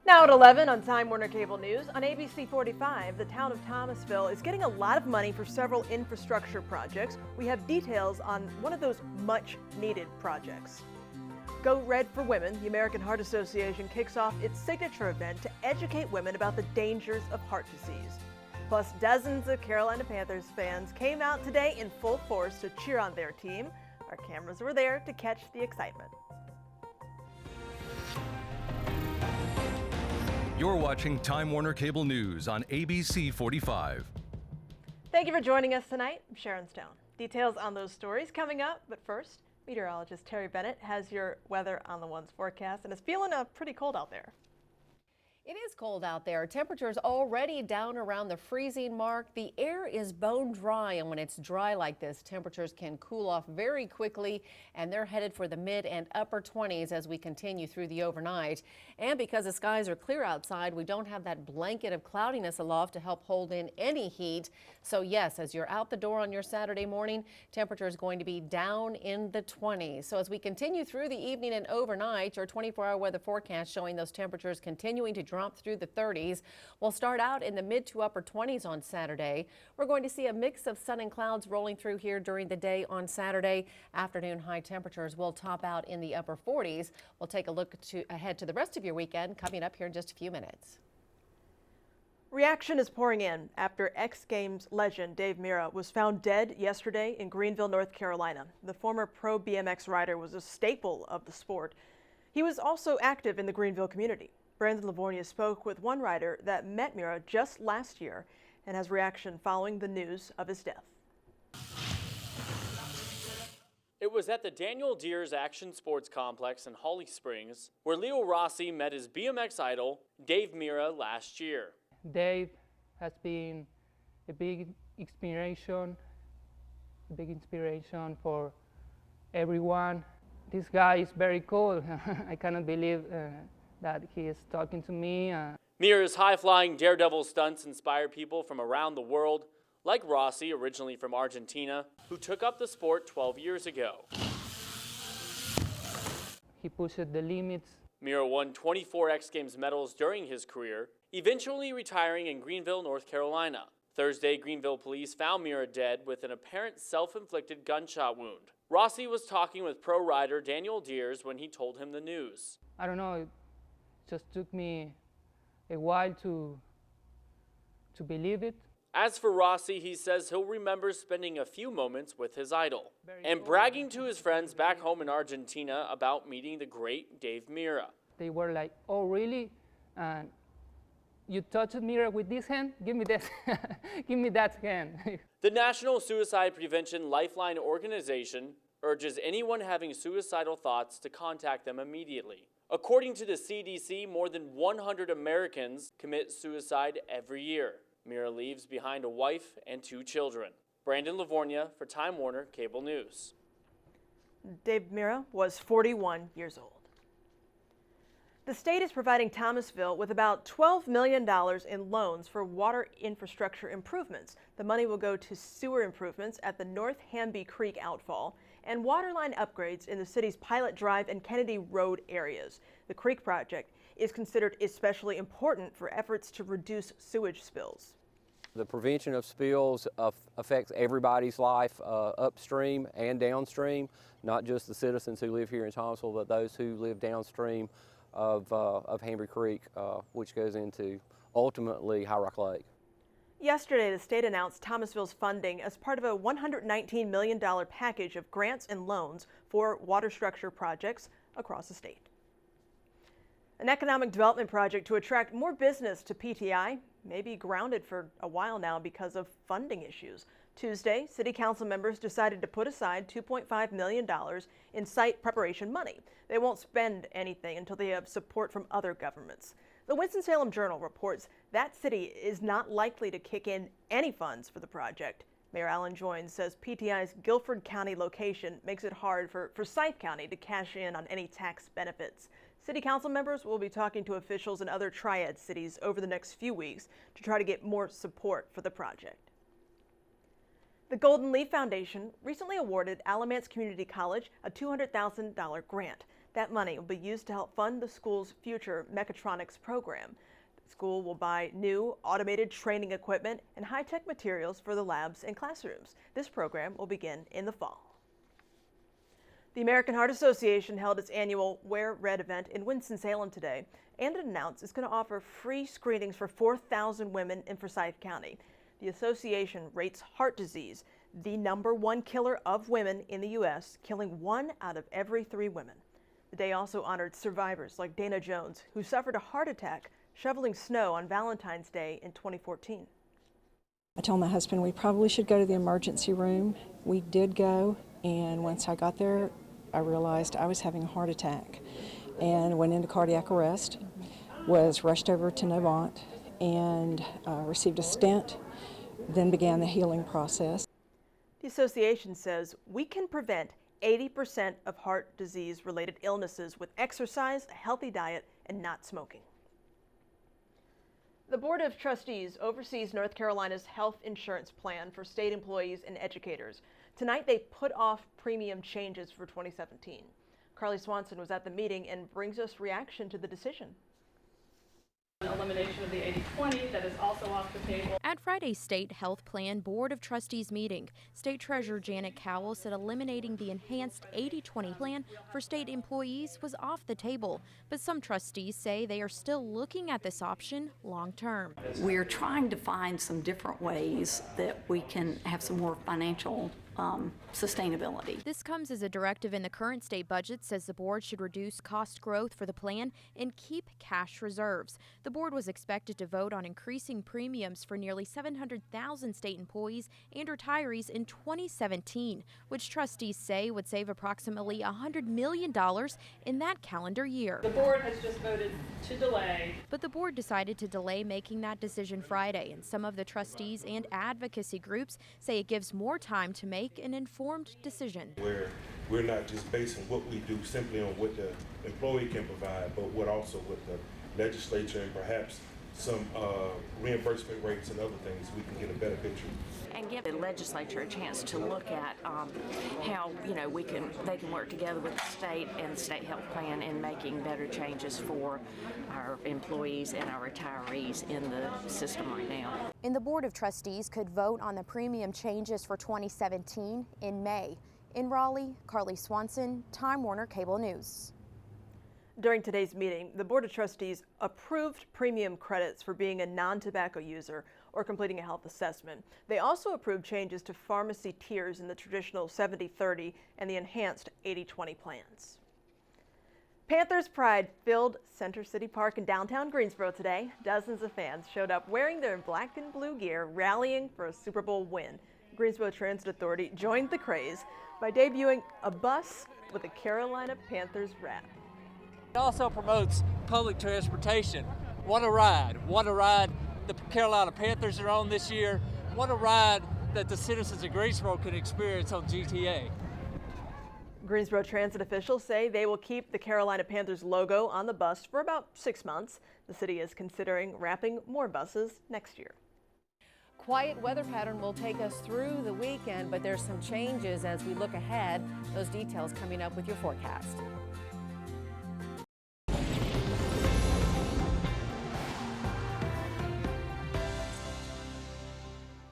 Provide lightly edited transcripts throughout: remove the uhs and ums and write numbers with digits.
Now at 11 on Time Warner Cable News, on ABC 45, the town of Thomasville is getting a lot of money for several infrastructure projects. We have details on one of those much-needed projects. Go Red for Women, the American Heart Association kicks off its signature event to educate women about the dangers of heart disease. Plus, dozens of Carolina Panthers fans came out today in full force to cheer on their team. Our cameras were there to catch the excitement. You're watching Time Warner Cable News on ABC 45. Thank you for joining us tonight. I'm Sharon Stone. Details on those stories coming up, but first, meteorologist Terry Bennett has your weather on the ones forecast, and it's feeling pretty cold out there. It is cold out there. Temperatures already down around the freezing mark. The air is bone dry, and when it's dry like this, temperatures can cool off very quickly, and they're headed for the mid and upper 20s as we continue through the overnight. And because the skies are clear outside, we don't have that blanket of cloudiness aloft to help hold in any heat. So yes, as you're out the door on your Saturday morning, temperature is going to be down in the 20s. So as we continue through the evening and overnight, your 24-hour weather forecast showing those temperatures continuing to drop through the 30s. We'll start out in the mid to upper 20s on Saturday. We're going to see a mix of sun and clouds rolling through here during the day on Saturday. Afternoon high temperatures will top out in the upper 40s. We'll take a look ahead to the rest of your weekend coming up here in just a few minutes. Reaction is pouring in after X Games legend Dave Mirra was found dead yesterday in Greenville, North Carolina. The former pro BMX rider was a staple of the sport. He was also active in the Greenville community. Brandon Livornia spoke with one rider that met Mirra just last year and has reaction following the news of his death. It was at the Daniel Deers Action Sports Complex in Holly Springs where Leo Rossi met his BMX idol, Dave Mirra, last year. Dave has been a big inspiration for everyone. This guy is very cool. I cannot believe that he is talking to me. Mirra's high-flying daredevil stunts inspire people from around the world, like Rossi, originally from Argentina, who took up the sport 12 years ago. He pushed the limits. Mirra won 24 X Games medals during his career, eventually retiring in Greenville, North Carolina. Thursday, Greenville police found Mirra dead with an apparent self-inflicted gunshot wound. Rossi was talking with pro rider Daniel Deers when he told him the news. I don't know, it just took me a while to believe it. As for Rossi, he says he'll remember spending a few moments with his idol and bragging to his friends back home in Argentina about meeting the great Dave Mirra. They were like, oh really? And you touched Mirra with this hand? Give me this. Give me that hand. The National Suicide Prevention Lifeline organization urges anyone having suicidal thoughts to contact them immediately. According to the CDC, more than 100 Americans commit suicide every year. Mirra leaves behind a wife and 2 children. Brandon Livornia for Time Warner Cable News. Dave Mirra was 41 years old. The state is providing Thomasville with about $12 million in loans for water infrastructure improvements. The money will go to sewer improvements at the North Hamby Creek outfall and waterline upgrades in the city's Pilot Drive and Kennedy Road areas. The Creek project is considered especially important for efforts to reduce sewage spills. The prevention of spills affects everybody's life upstream and downstream, not just the citizens who live here in Thomasville, but those who live downstream of Hamby Creek, which goes into ultimately High Rock Lake. Yesterday, the state announced Thomasville's funding as part of a $119 million package of grants and loans for water structure projects across the state. An economic development project to attract more business to PTI may be grounded for a while now because of funding issues. Tuesday, City Council members decided to put aside $2.5 million in site preparation money. They won't spend anything until they have support from other governments. The Winston-Salem Journal reports that city is not likely to kick in any funds for the project. Mayor Alan Joynes says PTI's Guilford County location makes it hard for Forsyth County to cash in on any tax benefits. City Council members will be talking to officials in other Triad cities over the next few weeks to try to get more support for the project. The Golden Leaf Foundation recently awarded Alamance Community College a $200,000 grant. That money will be used to help fund the school's future mechatronics program. The school will buy new automated training equipment and high-tech materials for the labs and classrooms. This program will begin in the fall. The American Heart Association held its annual Wear Red event in Winston-Salem today, and it announced it's going to offer free screenings for 4,000 women in Forsyth County. The association rates heart disease the #1 killer of women in the U.S., killing 1 out of every 3 women. The day also honored survivors like Dana Jones, who suffered a heart attack shoveling snow on Valentine's Day in 2014. I told my husband we probably should go to the emergency room. We did go, and once I got there, I realized I was having a heart attack and went into cardiac arrest, was rushed over to Novant and received a stent, then began the healing process. The association says we can prevent 80% of heart disease-related illnesses with exercise, a healthy diet, and not smoking. The Board of Trustees oversees North Carolina's health insurance plan for state employees and educators. Tonight, they put off premium changes for 2017. Carly Swanson was at the meeting and brings us reaction to the decision. Elimination of the 80/20 that is also off the table. At Friday's State Health Plan Board of Trustees meeting, State Treasurer Janet Cowell said eliminating the enhanced 80/20 plan for state employees was off the table, but some trustees say they are still looking at this option long term. We're trying to find some different ways that we can have some more financial sustainability. This comes as a directive in the current state budget says the board should reduce cost growth for the plan and keep cash reserves. The board was expected to vote on increasing premiums for nearly 700,000 state employees and retirees in 2017, which trustees say would save approximately $100 million in that calendar year. The board has just voted to delay. But the board decided to delay making that decision Friday, and some of the trustees and advocacy groups say it gives more time to make an informed decision. Where we're not just basing what we do simply on what the employee can provide, but what also with the legislature and perhaps some reimbursement rates and other things, we can get a better picture. And give the legislature a chance to look at how they can work together with the state and the state health plan in making better changes for our employees and our retirees in the system right now. And the Board of Trustees could vote on the premium changes for 2017 in May. In Raleigh, Carly Swanson, Time Warner Cable News. During today's meeting, the Board of Trustees approved premium credits for being a non-tobacco user or completing a health assessment. They also approved changes to pharmacy tiers in the traditional 70/30 and the enhanced 80/20 plans. Panthers pride filled Center City Park in downtown Greensboro today. Dozens of fans showed up wearing their black and blue gear, rallying for a Super Bowl win. Greensboro Transit Authority joined the craze by debuting a bus with a Carolina Panthers wrap. It also promotes public transportation. What a ride the Carolina Panthers are on this year. What a ride that the citizens of Greensboro can experience on GTA. Greensboro Transit officials say they will keep the Carolina Panthers logo on the bus for about 6 months. The city is considering wrapping more buses next year. Quiet weather pattern will take us through the weekend, but there's some changes as we look ahead. Those details coming up with your forecast.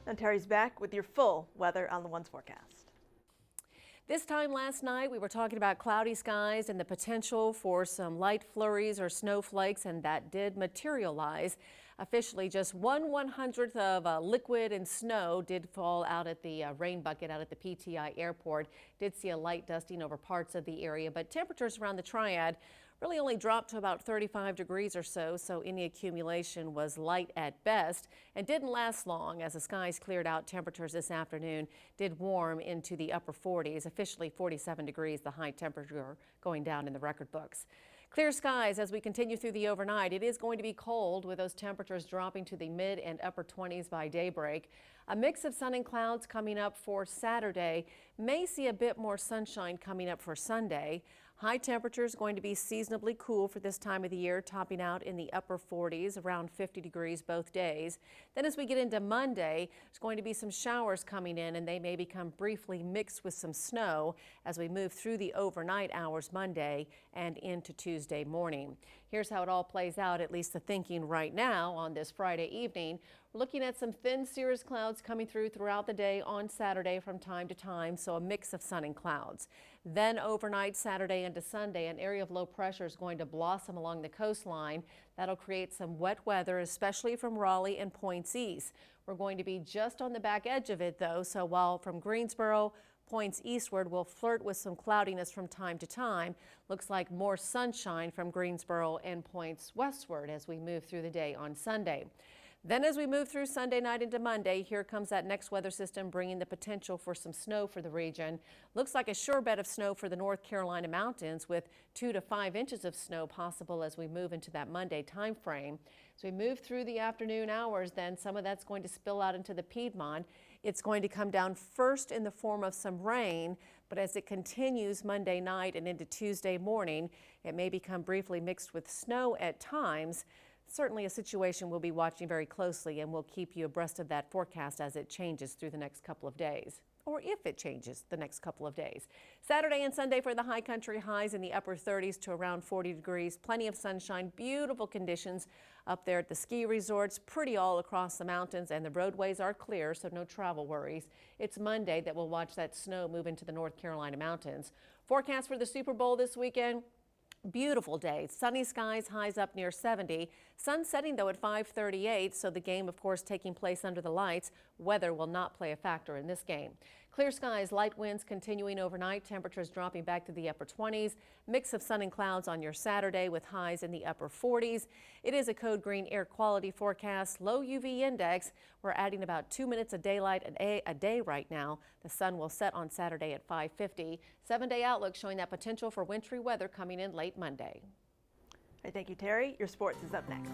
And Terry's back with your full weather on the One's forecast. This time last night, we were talking about cloudy skies and the potential for some light flurries or snowflakes, and that did materialize. Officially, just 1/100th of liquid and snow did fall out at the rain bucket out at the PTI airport. Did see a light dusting over parts of the area, but temperatures around the Triad really only dropped to about 35 degrees or so, so any accumulation was light at best and didn't last long as the skies cleared out. Temperatures this afternoon did warm into the upper 40s, officially 47 degrees, the high temperature going down in the record books. Clear skies as we continue through the overnight. It is going to be cold with those temperatures dropping to the mid and upper 20s by daybreak. A mix of sun and clouds coming up for Saturday. May see a bit more sunshine coming up for Sunday. High temperatures going to be seasonably cool for this time of the year, topping out in the upper 40s, around 50 degrees both days. Then as we get into Monday, there's going to be some showers coming in, and they may become briefly mixed with some snow as we move through the overnight hours Monday and into Tuesday morning. Here's how it all plays out, at least the thinking right now on this Friday evening. We're looking at some thin cirrus clouds coming throughout the day on Saturday from time to time, so a mix of sun and clouds. Then overnight Saturday into Sunday, an area of low pressure is going to blossom along the coastline. That'll create some wet weather, especially from Raleigh and points east. We're going to be just on the back edge of it, though, so while from Greensboro, points eastward will flirt with some cloudiness from time to time. Looks like more sunshine from Greensboro and points westward as we move through the day on Sunday. Then as we move through Sunday night into Monday, here comes that next weather system bringing the potential for some snow for the region. Looks like a sure bet of snow for the North Carolina mountains with 2 to 5 inches of snow possible as we move into that Monday time frame. As we move through the afternoon hours, then some of that's going to spill out into the Piedmont. It's going to come down first in the form of some rain, but as it continues Monday night and into Tuesday morning, it may become briefly mixed with snow at times. Certainly a situation we'll be watching very closely, and we'll keep you abreast of that forecast as it changes through the next couple of days, or if it changes the next couple of days. Saturday and Sunday for the high country, highs in the upper 30s to around 40 degrees. Plenty of sunshine, beautiful conditions up there at the ski resorts, pretty all across the mountains, and the roadways are clear, so no travel worries. It's Monday that we'll watch that snow move into the North Carolina mountains. Forecast for the Super Bowl this weekend. Beautiful day, sunny skies, highs up near 70. Sun setting though at 5:38, so the game of course taking place under the lights. Weather will not play a factor in this game. Clear skies, light winds continuing overnight, temperatures dropping back to the upper 20s. Mix of sun and clouds on your Saturday with highs in the upper 40s. It is a code green air quality forecast, low UV index. We're adding about 2 minutes of daylight a day right now. The sun will set on Saturday at 5:50. 7-day outlook showing that potential for wintry weather coming in late Monday. Hey, thank you, Terry. Your sports is up next.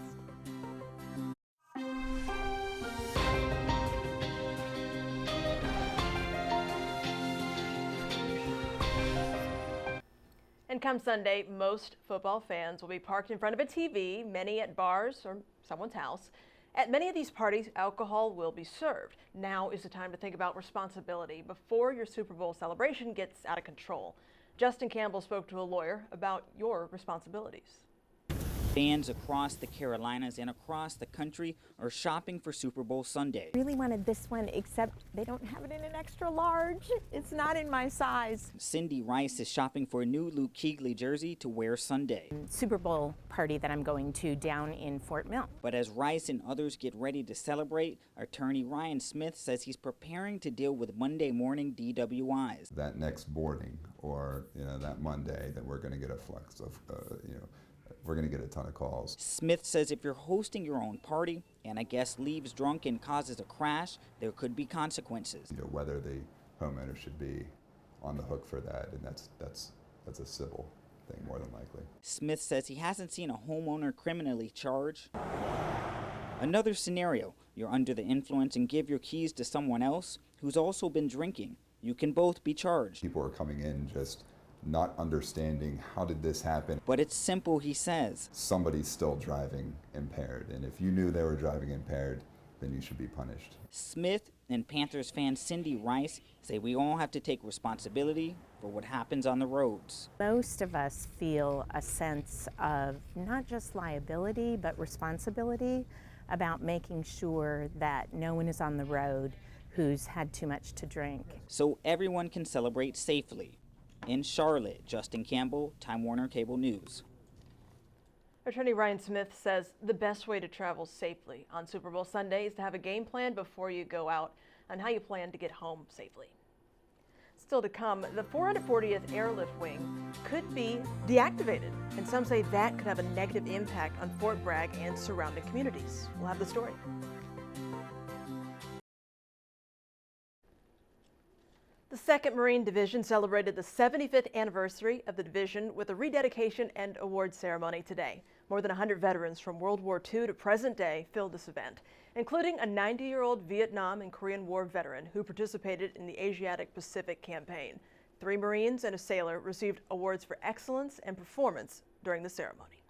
And come Sunday, most football fans will be parked in front of a TV, many at bars or someone's house. At many of these parties, alcohol will be served. Now is the time to think about responsibility before your Super Bowl celebration gets out of control. Justin Campbell spoke to a lawyer about your responsibilities. Fans across the Carolinas and across the country are shopping for Super Bowl Sunday. I really wanted this one, except they don't have it in an extra large. It's not in my size. Cindy Rice is shopping for a new Luke Kuechly jersey to wear Sunday. Super Bowl party that I'm going to down in Fort Mill. But as Rice and others get ready to celebrate, attorney Ryan Smith says he's preparing to deal with Monday morning DWIs. That next morning or that Monday that we're going to get a flux of, we're going to get a ton of calls. Smith says if you're hosting your own party and a guest leaves drunk and causes a crash, there could be consequences. Whether the homeowner should be on the hook for that, and that's a civil thing more than likely. Smith says he hasn't seen a homeowner criminally charged. Another scenario, you're under the influence and give your keys to someone else who's also been drinking. You can both be charged. People are coming in just not understanding how did this happen. But it's simple, he says. Somebody's still driving impaired, and if you knew they were driving impaired, then you should be punished. Smith and Panthers fan Cindy Rice say we all have to take responsibility for what happens on the roads. Most of us feel a sense of not just liability, but responsibility about making sure that no one is on the road who's had too much to drink. So everyone can celebrate safely. In Charlotte, Justin Campbell, Time Warner Cable News. Attorney Ryan Smith says the best way to travel safely on Super Bowl Sunday is to have a game plan before you go out on how you plan to get home safely. Still to come, the 440th Airlift Wing could be deactivated, and some say that could have a negative impact on Fort Bragg and surrounding communities. We'll have the story. The 2nd Marine Division celebrated the 75th anniversary of the division with a rededication and award ceremony today. More than 100 veterans from World War II to present day filled this event, including a 90-year-old Vietnam and Korean War veteran who participated in the Asiatic Pacific campaign. 3 Marines and a sailor received awards for excellence and performance during the ceremony.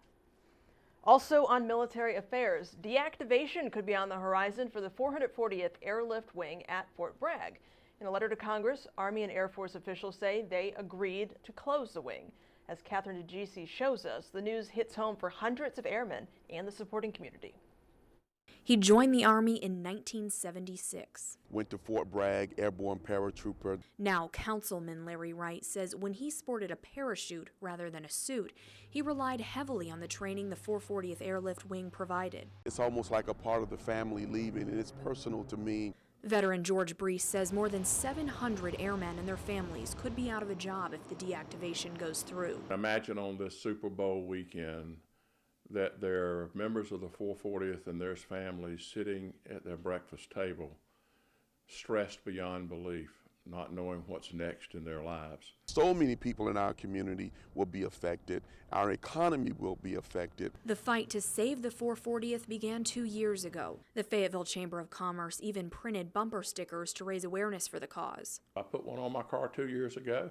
Also on military affairs, deactivation could be on the horizon for the 440th Airlift Wing at Fort Bragg. In a letter to Congress, Army and Air Force officials say they agreed to close the wing. As Catherine DeGisi shows us, the news hits home for hundreds of airmen and the supporting community. He joined the Army in 1976. Went to Fort Bragg, airborne paratrooper. Now, Councilman Larry Wright says when he sported a parachute rather than a suit, he relied heavily on the training the 440th Airlift Wing provided. It's almost like a part of the family leaving, and it's personal to me. Veteran George Brees says more than 700 airmen and their families could be out of a job if the deactivation goes through. Imagine on this Super Bowl weekend that there are members of the 440th and their families sitting at their breakfast table, stressed beyond belief, not knowing what's next in their lives. So many people in our community will be affected. Our economy will be affected. The fight to save the 440th began 2 years ago. The Fayetteville Chamber of Commerce even printed bumper stickers to raise awareness for the cause. I put one on my car 2 years ago.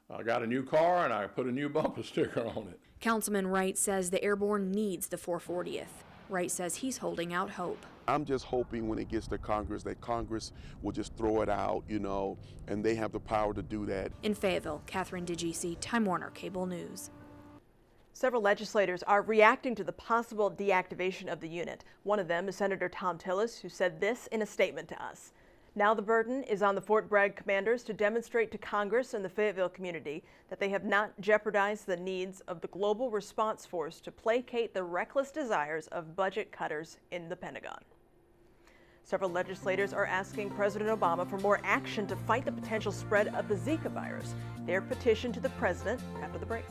I got a new car and I put a new bumper sticker on it. Councilman Wright says the airborne needs the 440th. Wright says he's holding out hope. I'm just hoping when it gets to Congress that Congress will just throw it out, and they have the power to do that. In Fayetteville, Catherine DeGisi, Time Warner Cable News. Several legislators are reacting to the possible deactivation of the unit. One of them is Senator Thom Tillis, who said this in a statement to us. Now the burden is on the Fort Bragg commanders to demonstrate to Congress and the Fayetteville community that they have not jeopardized the needs of the global response force to placate the reckless desires of budget cutters in the Pentagon. Several legislators are asking President Obama for more action to fight the potential spread of the Zika virus. Their petition to the president after the break.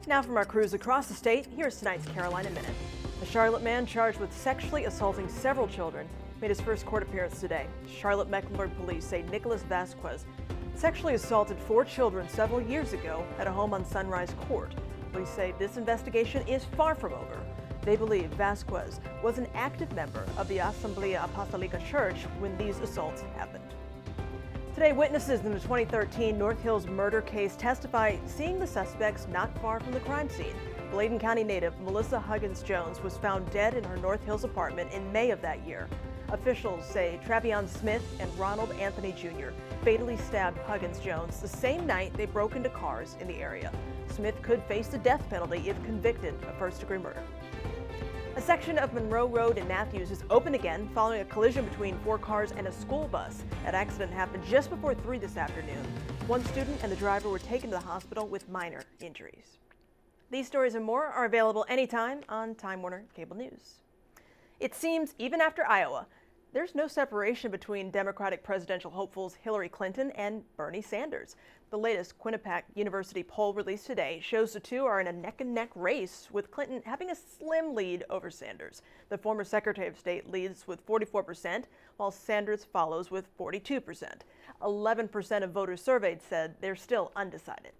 Now from our crews across the state, here's tonight's Carolina Minute. A Charlotte man charged with sexually assaulting several children made his first court appearance today. Charlotte Mecklenburg police say Nicholas Vasquez sexually assaulted 4 children several years ago at a home on Sunrise Court. Police say this investigation is far from over. They believe Vasquez was an active member of the Asamblea Apostolica Church when these assaults happened. Today, witnesses in the 2013 North Hills murder case testify seeing the suspects not far from the crime scene. Bladen County native Melissa Huggins-Jones was found dead in her North Hills apartment in May of that year. Officials say Travion Smith and Ronald Anthony Jr. fatally stabbed Huggins-Jones the same night they broke into cars in the area. Smith could face the death penalty if convicted of first-degree murder. A section of Monroe Road in Matthews is open again following a collision between 4 cars and a school bus. That accident happened just before 3 this afternoon. 1 student and the driver were taken to the hospital with minor injuries. These stories and more are available anytime on Time Warner Cable News. It seems even after Iowa, there's no separation between Democratic presidential hopefuls Hillary Clinton and Bernie Sanders. The latest Quinnipiac University poll released today shows the two are in a neck-and-neck race, with Clinton having a slim lead over Sanders. The former Secretary of State leads with 44%, while Sanders follows with 42%. 11% of voters surveyed said they're still undecided.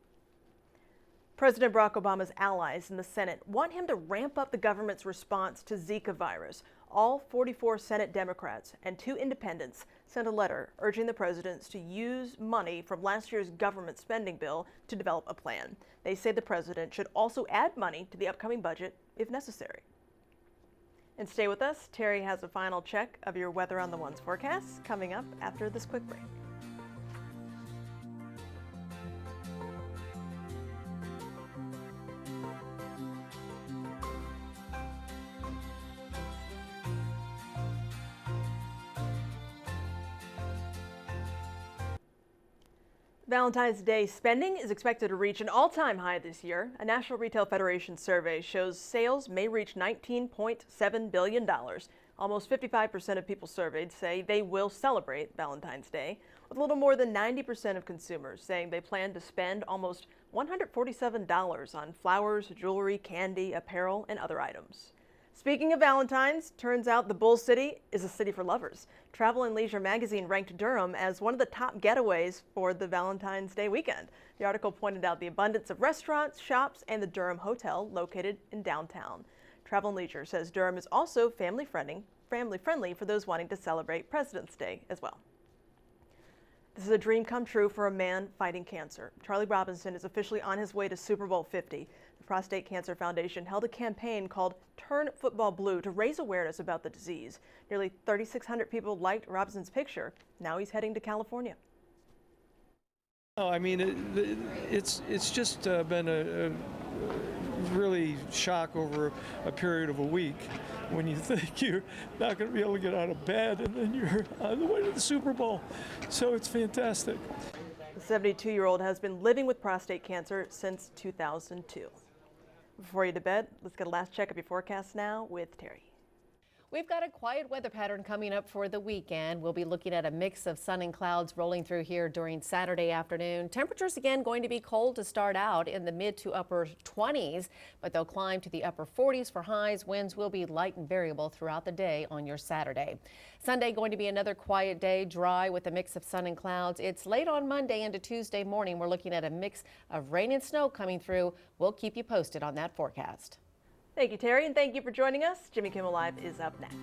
President Barack Obama's allies in the Senate want him to ramp up the government's response to Zika virus. All 44 Senate Democrats and 2 independents sent a letter urging the president to use money from last year's government spending bill to develop a plan. They say the president should also add money to the upcoming budget if necessary. And stay with us. Terry has a final check of your Weather on the Ones forecast coming up after this quick break. Valentine's Day spending is expected to reach an all-time high this year. A National Retail Federation survey shows sales may reach $19.7 billion. Almost 55% of people surveyed say they will celebrate Valentine's Day, with a little more than 90% of consumers saying they plan to spend almost $147 on flowers, jewelry, candy, apparel, and other items. Speaking of Valentine's, turns out the Bull City is a city for lovers. Travel and Leisure magazine ranked Durham as one of the top getaways for the Valentine's Day weekend. The article pointed out the abundance of restaurants, shops, and the Durham Hotel located in downtown. Travel and Leisure says Durham is also family friendly for those wanting to celebrate President's Day as well. This is a dream come true for a man fighting cancer. Charlie Robinson is officially on his way to Super Bowl 50. The Prostate Cancer Foundation held a campaign called Turn Football Blue to raise awareness about the disease. Nearly 3,600 people liked Robinson's picture. Now he's heading to California. Oh, I mean, it's just been a really shock over a period of a week when you think you're not going to be able to get out of bed and then you're on the way to the Super Bowl. So it's fantastic. The 72-year-old has been living with prostate cancer since 2002. Before you to bed, let's get a last check of your forecast now with Terry. We've got a quiet weather pattern coming up for the weekend. We'll be looking at a mix of sun and clouds rolling through here during Saturday afternoon. Temperatures again going to be cold to start out in the mid to upper 20s, but they'll climb to the upper 40s for highs. Winds will be light and variable throughout the day on your Saturday. Sunday going to be another quiet day, dry with a mix of sun and clouds. It's late on Monday into Tuesday morning. We're looking at a mix of rain and snow coming through. We'll keep you posted on that forecast. Thank you, Terry, and thank you for joining us. Jimmy Kimmel Live is up next.